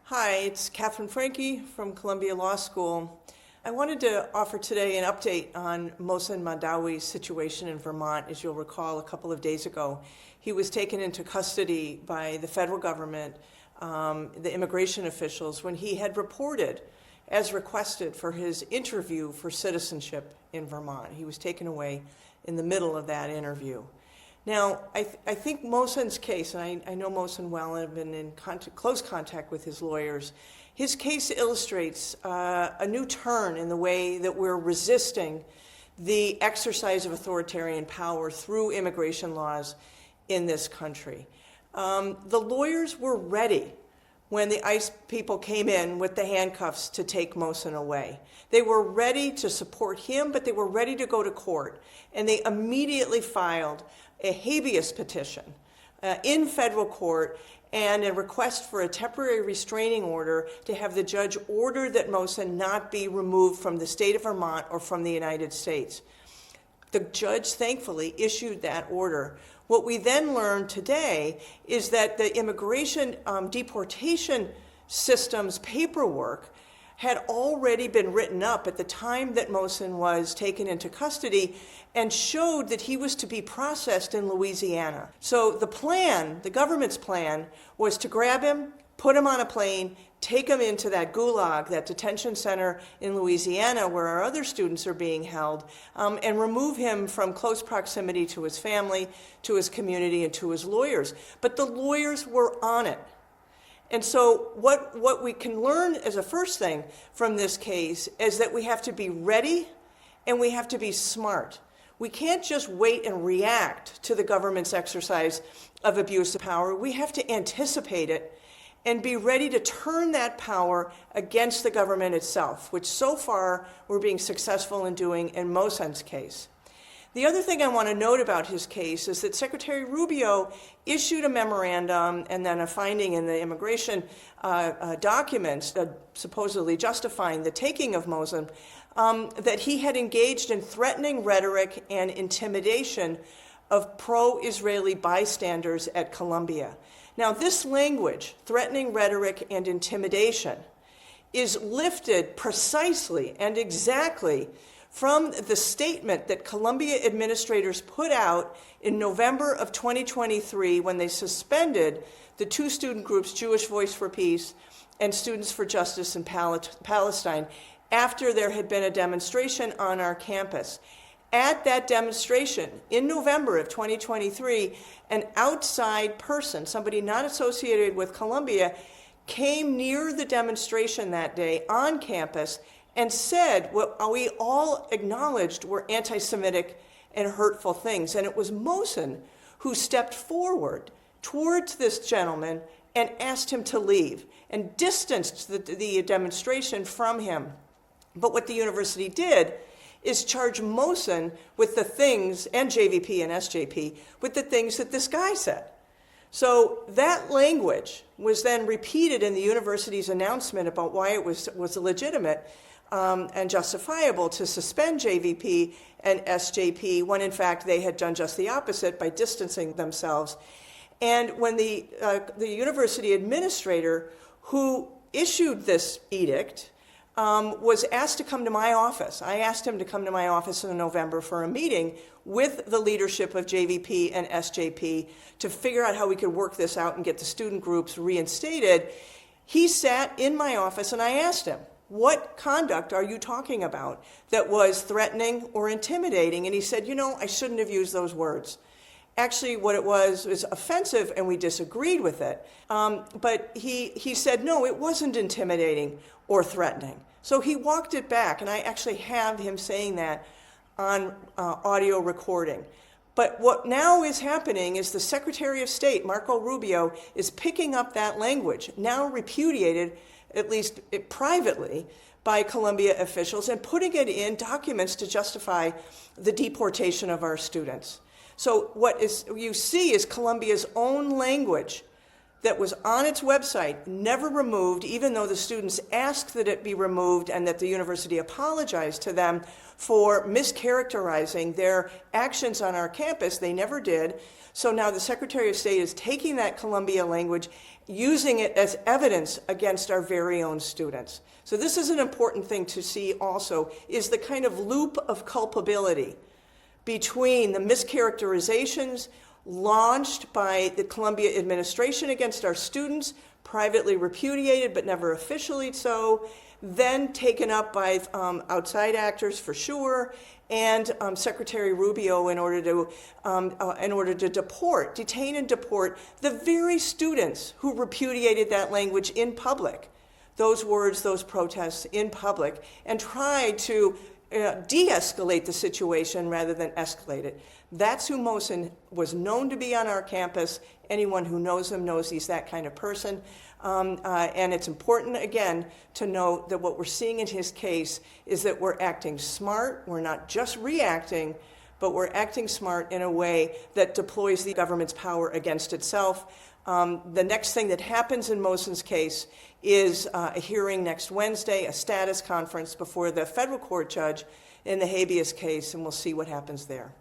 Hi, it's Catherine Franke from Columbia Law School. I wanted to offer today an update on Mohsen Mahdawi's situation in Vermont. As you'll recall, a couple of days ago, he was taken into custody by the federal government, the immigration officials, when he had reported, as requested, for his interview for citizenship in Vermont. He was taken away in the middle of that interview. Now, I think Mohsen's case, and I know Mohsen well, and I've been in close contact with his lawyers. His case illustrates a new turn in the way that we're resisting the exercise of authoritarian power through immigration laws in this country. The lawyers were ready when the ICE people came in with the handcuffs to take Mohsen away. They were ready to support him, but they were ready to go to court. And they immediately filed a habeas petition in federal court and a request for a temporary restraining order to have the judge order that Mohsen not be removed from the state of Vermont or from the United States. The judge thankfully issued that order. What we then learned today is that the immigration deportation system's paperwork had already been written up at the time that Mohsen was taken into custody and showed that he was to be processed in Louisiana. So the plan, the government's plan, was to grab him, put him on a plane, take him into that gulag, that detention center in Louisiana where our other students are being held, and remove him from close proximity to his family, to his community, and to his lawyers. But the lawyers were on it. And so what we can learn as a first thing from this case is that we have to be ready and we have to be smart. We can't just wait and react to the government's exercise of abuse of power. We have to anticipate it and be ready to turn that power against the government itself, which so far we're being successful in doing in Mohsen's case. The other thing I want to note about his case is that Secretary Rubio issued a memorandum and then a finding in the immigration documents supposedly justifying the taking of Mohsen, that he had engaged in threatening rhetoric and intimidation of pro-Israeli bystanders at Columbia. Now, this language, threatening rhetoric and intimidation, is lifted precisely and exactly from the statement that Columbia administrators put out in November of 2023 when they suspended the two student groups, Jewish Voice for Peace and Students for Justice in Palestine, after there had been a demonstration on our campus. At that demonstration in November of 2023, an outside person, somebody not associated with Columbia, came near the demonstration that day on campus and said what we all acknowledged were anti-Semitic and hurtful things. And it was Mohsen who stepped forward towards this gentleman and asked him to leave and distanced the demonstration from him. But what the university did is charge Mohsen with the things, and JVP and SJP, with the things that this guy said. So that language was then repeated in the university's announcement about why it was legitimate and justifiable to suspend JVP and SJP when in fact they had done just the opposite by distancing themselves. And when the university administrator who issued this edict was asked to come to my office. I asked him to come to my office in November for a meeting with the leadership of JVP and SJP to figure out how we could work this out and get the student groups reinstated. He sat in my office and I asked him, what conduct are you talking about that was threatening or intimidating? And he said, I shouldn't have used those words. Actually, what it was offensive, and we disagreed with it. But he said, no, it wasn't intimidating or threatening. So he walked it back, and I actually have him saying that on audio recording. But what now is happening is the Secretary of State, Marco Rubio, is picking up that language, now repudiated, at least privately, by Columbia officials, and putting it in documents to justify the deportation of our students. So what you see is Columbia's own language that was on its website, never removed, even though the students asked that it be removed and that the university apologized to them for mischaracterizing their actions on our campus. They never did. So now the Secretary of State is taking that Columbia language, using it as evidence against our very own students. So this is an important thing to see also, is the kind of loop of culpability between the mischaracterizations launched by the Columbia administration against our students, privately repudiated but never officially so, then taken up by outside actors for sure, and Secretary Rubio in order to detain and deport the very students who repudiated that language in public, those words, those protests in public, and tried to de-escalate the situation rather than escalate it. That's who Mosen was known to be on our campus. Anyone who knows him knows he's that kind of person. And it's important, again, to note that what we're seeing in his case is that we're acting smart. We're not just reacting, but we're acting smart in a way that deploys the government's power against itself. The next thing that happens in Mosen's case is a hearing next Wednesday, a status conference before the federal court judge in the habeas case, and we'll see what happens there.